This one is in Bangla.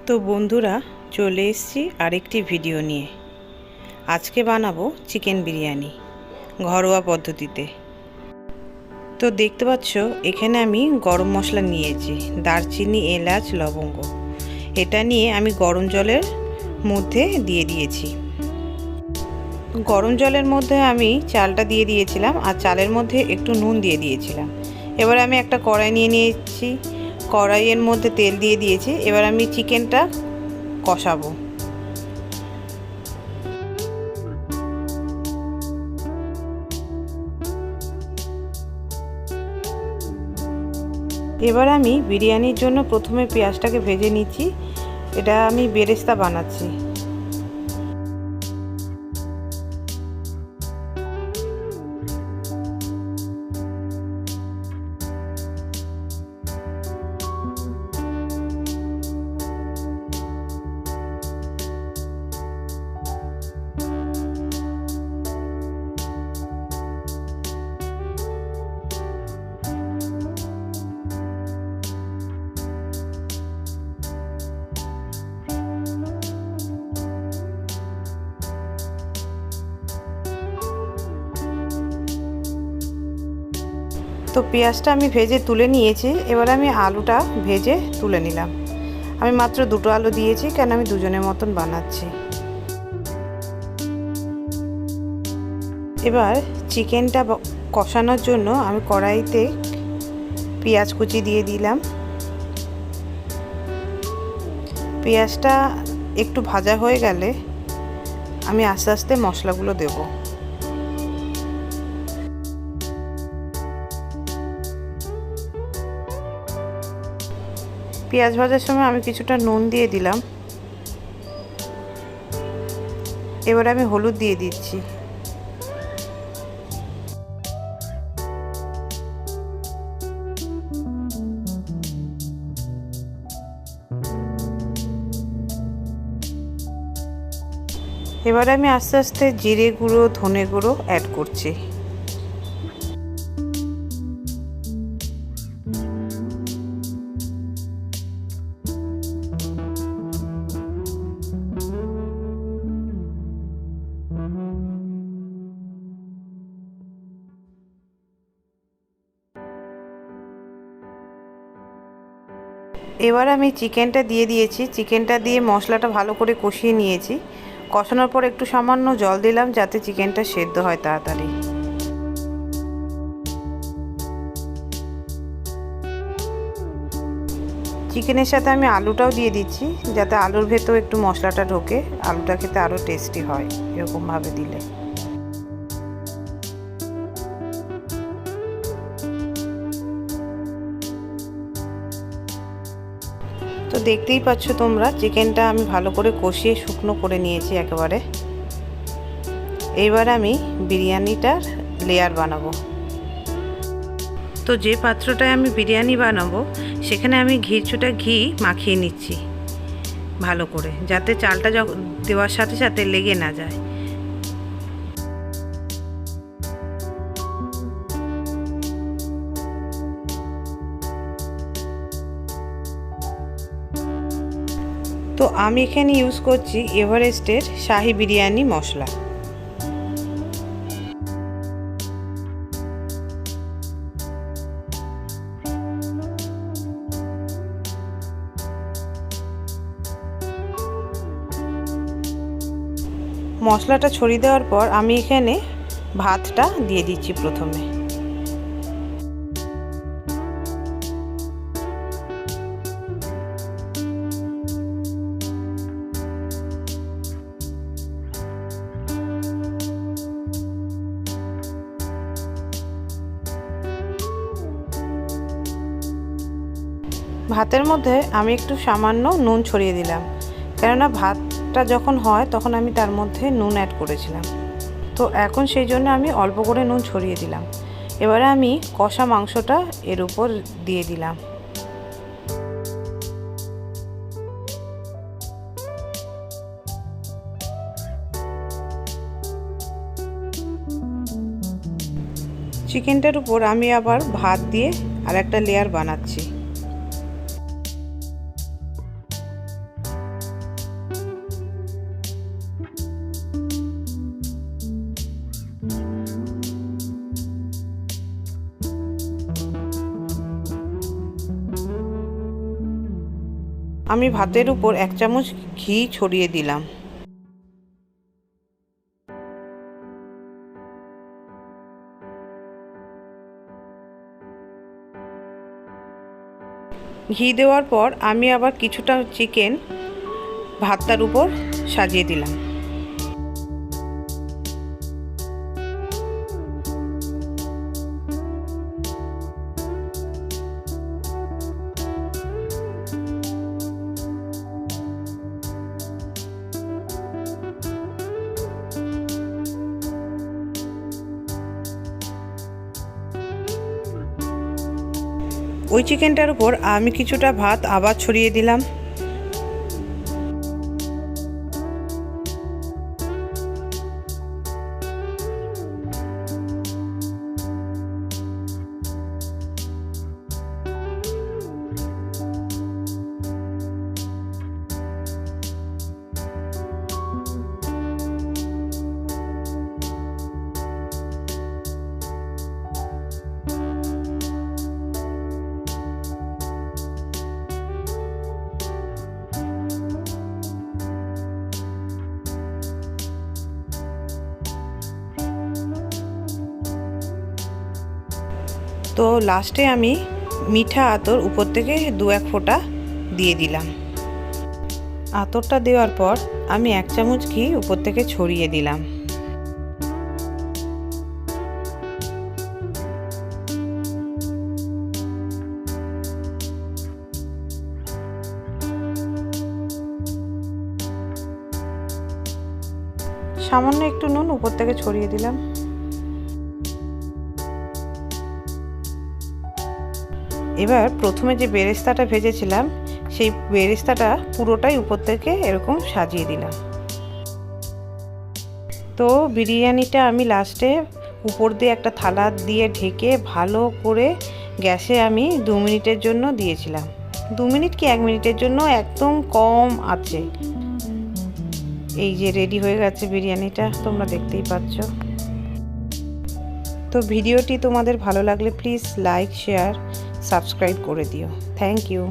তো বন্ধুরা, চলে এসেছি আরেকটি ভিডিও নিয়ে। আজকে বানাবো চিকেন বিরিয়ানি ঘরোয়া পদ্ধতিতে। তো দেখতে পাচ্ছ এখানে আমি গরম মশলা নিয়েছি, দারচিনি, এলাচ, লবঙ্গ। এটা নিয়ে আমি গরম জলের মধ্যে দিয়ে দিয়েছি। গরম জলের মধ্যে আমি চালটা দিয়ে দিয়েছিলাম আর চালের মধ্যে একটু নুন দিয়ে দিয়েছিলাম। এবার আমি একটা কড়াই নিয়ে নিয়েছি, কড়াইয়ের মধ্যে তেল দিয়ে দিয়েছি। এবার আমি চিকেনটা কষাবো। এবার আমি বিরিয়ানির জন্য প্রথমে পেঁয়াজটাকে ভেজে নিচ্ছি। এটা আমি বেরেস্তা বানাচ্ছি। তো পেঁয়াজটা আমি ভেজে তুলে নিয়েছি। এবার আমি আলুটা ভেজে তুলে নিলাম। আমি মাত্র দুটো আলু দিয়েছি, কেন আমি দুজনের মতন বানাচ্ছি। এবার চিকেনটা কষানোর জন্য আমি কড়াইতে পেঁয়াজ কুচি দিয়ে দিলাম। পেঁয়াজটা একটু ভাজা হয়ে গেলে আমি আস্তে আস্তে মশলাগুলো দেব। পেঁয়াজ ভাজার সময় আমি কিছুটা নুন দিয়ে দিলাম। এবার আমি হলুদ দিয়ে দিচ্ছি। এবার আমি আস্তে আস্তে জিরে গুঁড়ো, ধনে গুঁড়ো অ্যাড করছি। এবার আমি চিকেনটা দিয়ে দিয়েছি। চিকেনটা দিয়ে মশলাটা ভালো করে কষিয়ে নিয়েছি। কষানোর পর একটু সামান্য জল দিলাম যাতে চিকেনটা সেদ্ধ হয় তাড়াতাড়ি। চিকেনের সাথে আমি আলুটাও দিয়ে দিচ্ছি যাতে আলুর ভেতর একটু মশলাটা ঢোকে, আলুটা খেতে আরও টেস্টি হয় এরকমভাবে দিলে। তো দেখতেই পাচ্ছ তোমরা, চিকেনটা আমি ভালো করে কষিয়ে শুকনো করে নিয়েছি একেবারে। এইবার আমি বিরিয়ানিটার লেয়ার বানাবো। তো যে পাত্রটায় আমি বিরিয়ানি বানাবো সেখানে আমি কিছুটা ঘি মাখিয়ে নিচ্ছি ভালো করে, যাতে চালটা দেওয়ার সাথে সাথে লেগে না যায়। তো আমি এখানে ইউজ করছি এভারেস্টের শাহি বিরিয়ানি মশলা। মশলাটা ছড়িয়ে দেওয়ার পর আমি এখানে ভাতটা দিয়ে দিচ্ছি প্রথমে। ভাতের মধ্যে আমি একটু সামান্য নুন ছড়িয়ে দিলাম, কেননা ভাতটা যখন হয় তখন আমি তার মধ্যে নুন অ্যাড করেছিলাম। তো এখন সেই জন্য আমি অল্প করে নুন ছড়িয়ে দিলাম। এবারে আমি কষা মাংসটা এর উপর দিয়ে দিলাম। চিকেনটার উপর আমি আবার ভাত দিয়ে আর একটা লেয়ার বানাচ্ছি। আমি ভাতের উপর 1 চামচ ঘি ছড়িয়ে দিলাম। ঘি দেওয়ার পর আমি আবার কিছুটা চিকেন ভাতটার উপর সাজিয়ে দিলাম। ওই চিকেনটার উপর আমি কিছুটা ভাত আবার ছড়িয়ে দিলাম। তো লাস্টে আমি মিঠা আতর উপর থেকে 2-1 ফোঁটা দিয়ে দিলাম। আতরটা দেওয়ার পর আমি 1 চামচ ঘি উপর থেকে ছড়িয়ে দিলাম। সামান্য একটু নুন উপর থেকে ছড়িয়ে দিলাম। এবার প্রথমে যে বেরেস্তাটা ভেজেছিলাম সেই বেরেস্তাটা পুরোটাই উপর থেকে এরকম সাজিয়ে দিলাম। তো বিরিয়ানিটা আমি লাস্টে উপর দিয়ে একটা থালা দিয়ে ঢেকে ভালো করে গ্যাসে আমি 2 মিনিটের জন্য দিয়েছিলাম। 2 মিনিট কি 1 মিনিটের জন্য একদম কম আছে। এই যে রেডি হয়ে গেছে বিরিয়ানিটা, তোমরা দেখতেই পাচ্ছ। তো ভিডিওটি তোমাদের ভালো লাগলে প্লিজ লাইক, শেয়ার, সাবস্ক্রাইব করে দিও। Thank you.